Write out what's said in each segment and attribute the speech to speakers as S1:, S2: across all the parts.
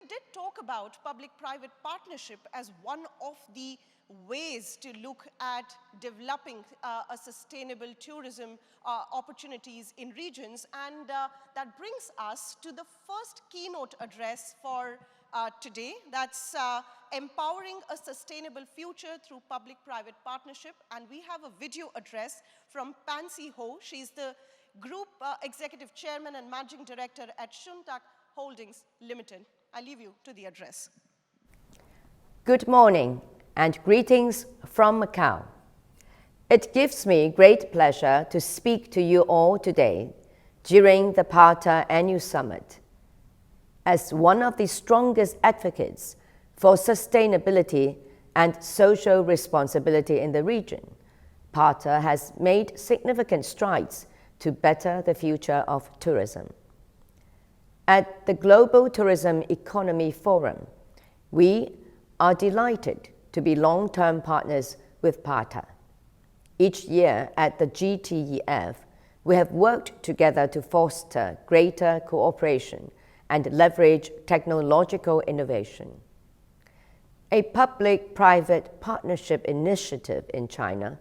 S1: did talk about public-private partnership as one of the ways to look at developing a sustainable tourism opportunities in regions, and that brings us to the first keynote address for today. That's empowering a sustainable future through public-private partnership, and we have a video address from Pansy Ho. She's the Group Executive Chairman and Managing Director at Shun Holdings Limited. I leave you to the address.
S2: Good morning and greetings from Macau. It gives me great pleasure to speak to you all today during the PARTA Annual Summit. As one of the strongest advocates for sustainability and social responsibility in the region, PARTA has made significant strides to better the future of tourism. At the Global Tourism Economy Forum, we are delighted to be long-term partners with PARTA. Each year at the GTEF, we have worked together to foster greater cooperation and leverage technological innovation. A public-private partnership initiative in China,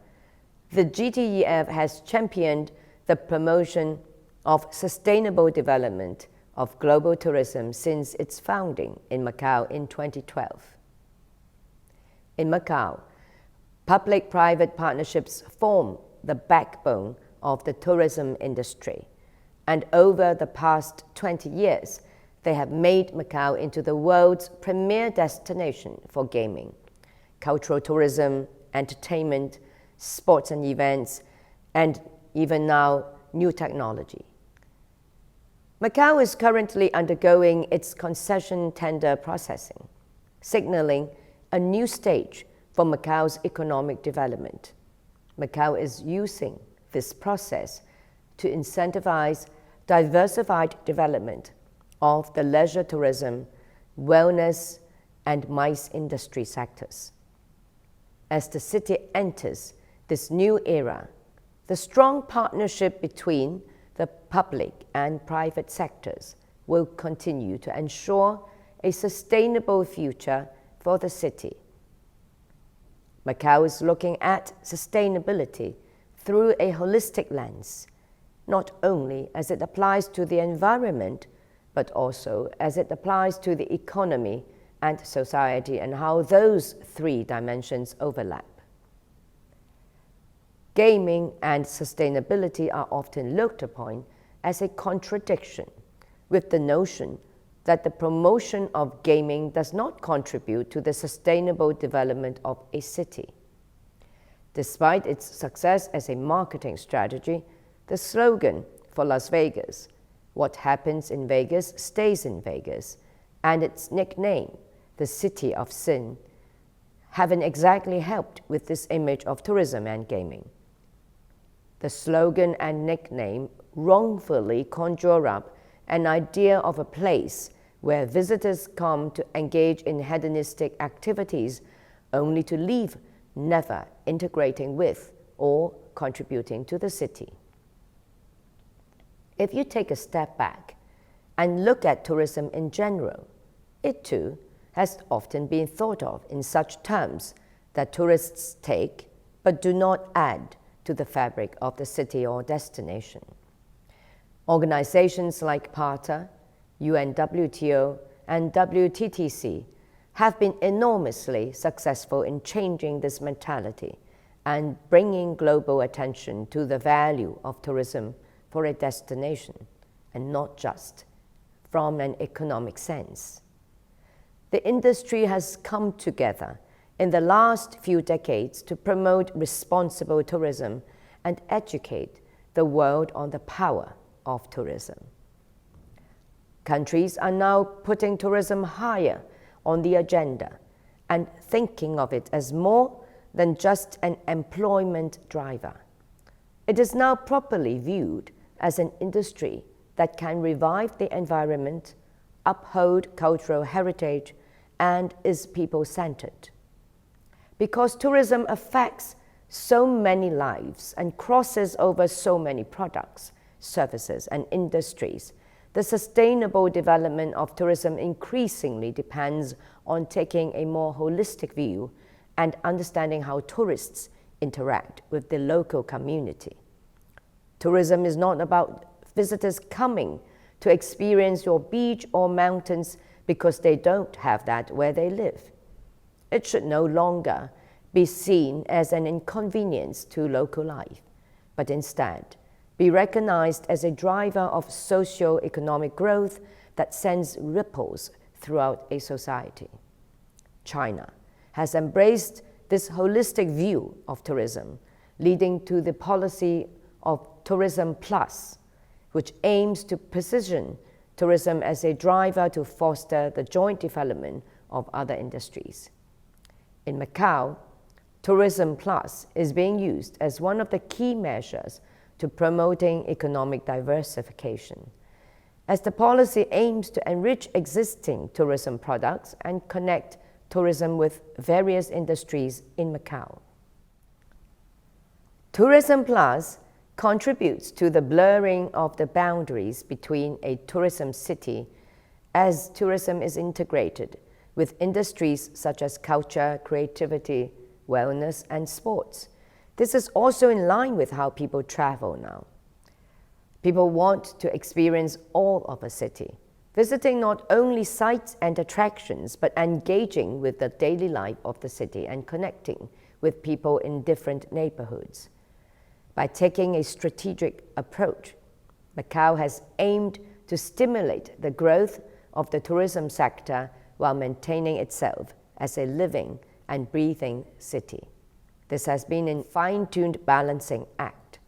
S2: the GTEF has championed the promotion of sustainable development of global tourism since its founding in Macau in 2012. In Macau, public-private partnerships form the backbone of the tourism industry, and over the past 20 years, they have made Macau into the world's premier destination for gaming, cultural tourism, entertainment, sports and events, and even now, new technology. Macau is currently undergoing its concession tender processing, signaling a new stage for Macau's economic development. Macau is using this process to incentivize diversified development of the leisure tourism, wellness, and MICE industry sectors. As the city enters this new era, the strong partnership between the public and private sectors will continue to ensure a sustainable future for the city. Macau is looking at sustainability through a holistic lens, not only as it applies to the environment, but also as it applies to the economy and society, and how those three dimensions overlap. Gaming and sustainability are often looked upon as a contradiction, with the notion that the promotion of gaming does not contribute to the sustainable development of a city. Despite its success as a marketing strategy, the slogan for Las Vegas, "What happens in Vegas stays in Vegas," and its nickname, the City of Sin, haven't exactly helped with this image of tourism and gaming. The slogan and nickname wrongfully conjure up an idea of a place where visitors come to engage in hedonistic activities only to leave, never integrating with or contributing to the city. If you take a step back and look at tourism in general, it too has often been thought of in such terms that tourists take but do not add to the fabric of the city or destination. Organizations like PARTA, UNWTO, and WTTC have been enormously successful in changing this mentality and bringing global attention to the value of tourism for a destination, and not just from an economic sense. The industry has come together in the last few decades to promote responsible tourism and educate the world on the power of tourism. Countries are now putting tourism higher on the agenda and thinking of it as more than just an employment driver. It is now properly viewed as an industry that can revive the environment, uphold cultural heritage, and is people-centered. Because tourism affects so many lives and crosses over so many products, services, and industries, The sustainable development of tourism increasingly depends on taking a more holistic view and understanding how tourists interact with the local community. Tourism is not about visitors coming to experience your beach or mountains because they don't have that where they live. It should no longer be seen as an inconvenience to local life, but instead be recognized as a driver of socio-economic growth that sends ripples throughout a society. China has embraced this holistic view of tourism, leading to the policy of Tourism Plus, which aims to position tourism as a driver to foster the joint development of other industries. In Macau, Tourism Plus is being used as one of the key measures to promoting economic diversification, as the policy aims to enrich existing tourism products and connect tourism with various industries in Macau. Tourism Plus contributes to the blurring of the boundaries between a tourism city as tourism is integrated with industries such as culture, creativity, wellness, and sports. This is also in line with how people travel now. People want to experience all of a city, visiting not only sites and attractions, but engaging with the daily life of the city and connecting with people in different neighborhoods. By taking a strategic approach, Macau has aimed to stimulate the growth of the tourism sector while maintaining itself as a living and breathing city. This has been a fine-tuned balancing act,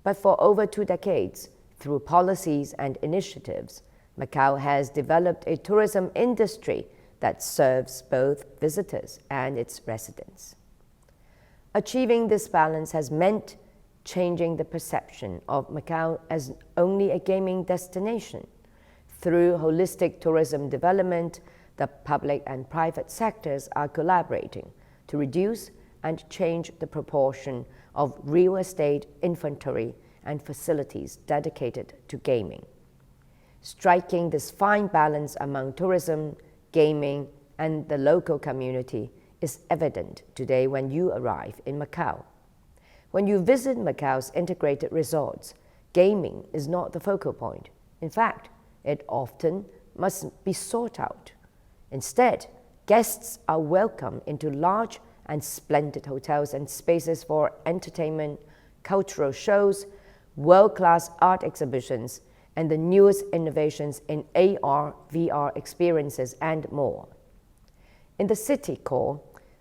S2: but for over 2 decades, through policies and initiatives, Macau has developed a tourism industry that serves both visitors and its residents. Achieving this balance has meant changing the perception of Macau as only a gaming destination. Through holistic tourism development, the public and private sectors are collaborating to reduce and change the proportion of real estate inventory and facilities dedicated to gaming. Striking this fine balance among tourism, gaming, and the local community is evident today when you arrive in Macau. When you visit Macau's integrated resorts, gaming is not the focal point. In fact, it often must be sought out. Instead, guests are welcomed into large and splendid hotels and spaces for entertainment, cultural shows, world-class art exhibitions, and the newest innovations in AR, VR experiences, and more. In the city core,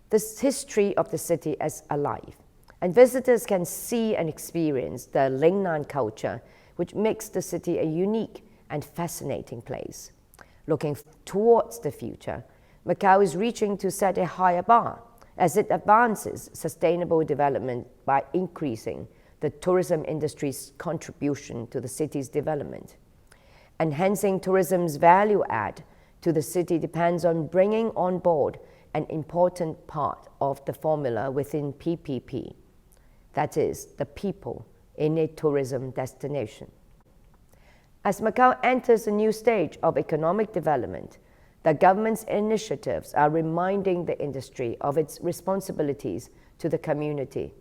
S2: the history of the is alive, and visitors can see and experience the Lingnan culture, which makes the city a unique and fascinating place. Looking towards the future, Macau is reaching to set a higher bar as it advances sustainable development by increasing the tourism industry's contribution to the city's development. Enhancing tourism's value add to the city depends on bringing on board an important part of the formula within PPP, that is, the people in a tourism destination. As Macau enters a new stage of economic development, the government's initiatives are reminding the industry of its responsibilities to the community.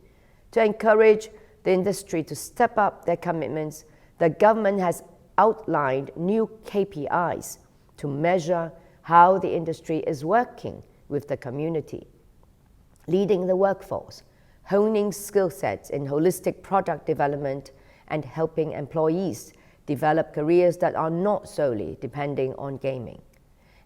S2: To encourage the industry to step up their commitments, the government has outlined new KPIs to measure how the industry is working with the community, leading the workforce, honing skill sets in holistic product development, and helping employees develop careers that are not solely depending on gaming.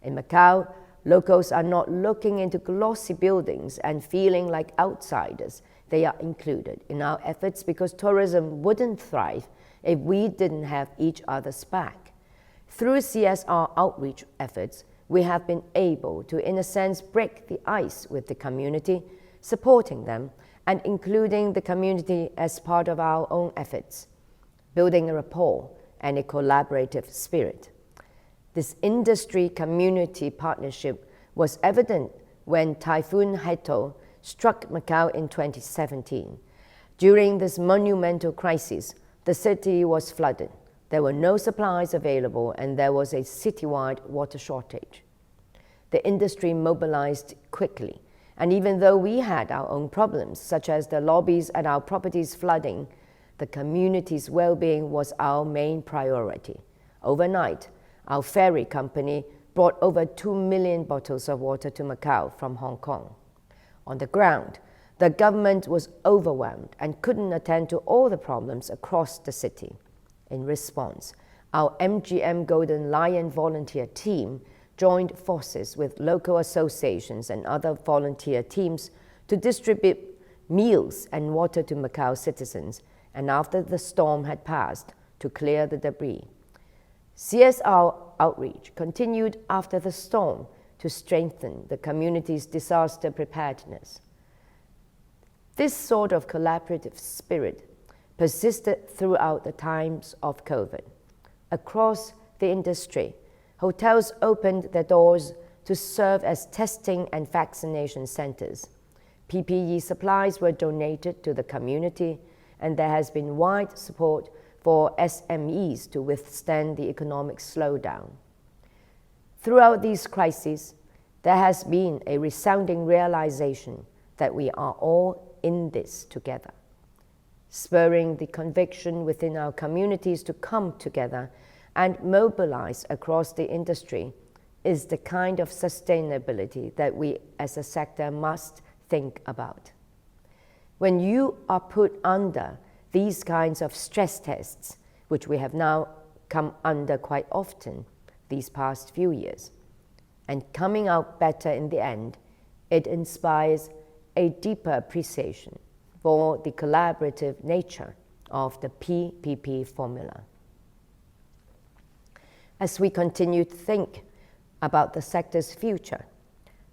S2: In Macau, locals are not looking into glossy buildings and feeling like outsiders. They are included in our efforts because tourism wouldn't thrive if we didn't have each other's back. Through CSR outreach efforts, we have been able to, in a sense, break the ice with the community, supporting them and including the community as part of our own efforts, building a rapport and a collaborative spirit. This industry-community partnership was evident when Typhoon Hato struck Macau in 2017. During this monumental crisis, the city was flooded, There were no supplies available and there was a citywide water shortage. The industry mobilized quickly, and even though we had our own problems, such as the lobbies at our properties flooding, the community's well-being was our main priority. Overnight, our ferry company brought over 2 million bottles of water to Macau from Hong Kong. On the ground, the government was overwhelmed and couldn't attend to all the problems across the city. In response, our MGM Golden Lion volunteer team joined forces with local associations and other volunteer teams to distribute meals and water to Macau citizens, and after the storm had passed, to clear the debris. CSR outreach continued after the storm to strengthen the community's disaster preparedness. This sort of collaborative spirit persisted throughout the times of COVID. Across the industry, hotels opened their doors to serve as testing and vaccination centers. PPE supplies were donated to the community, and there has been wide support for SMEs to withstand the economic slowdown. Throughout these crises, there has been a resounding realization that we are all in this together. Spurring the conviction within our communities to come together and mobilize across the industry is the kind of sustainability that we as a sector must think about. When you are put under these kinds of stress tests, which we have now come under quite often these past few years, and coming out better in the end, it inspires a deeper appreciation for the collaborative nature of the PPP formula. As we continue to think about the sector's future,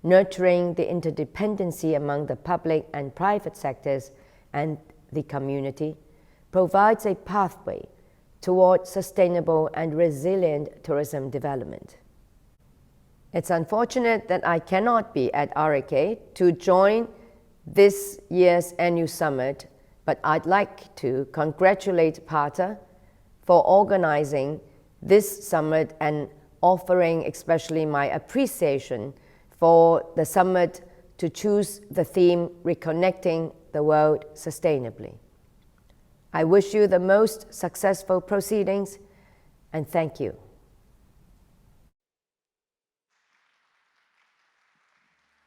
S2: nurturing the interdependency among the public and private sectors and the community provides a pathway toward sustainable and resilient tourism development. It's unfortunate that I cannot be at RAK to join this year's annual summit, but I'd like to congratulate PATA for organizing this summit and offering especially my appreciation for the summit to choose the theme, Reconnecting the World Sustainably. I wish you the most successful proceedings, and thank you.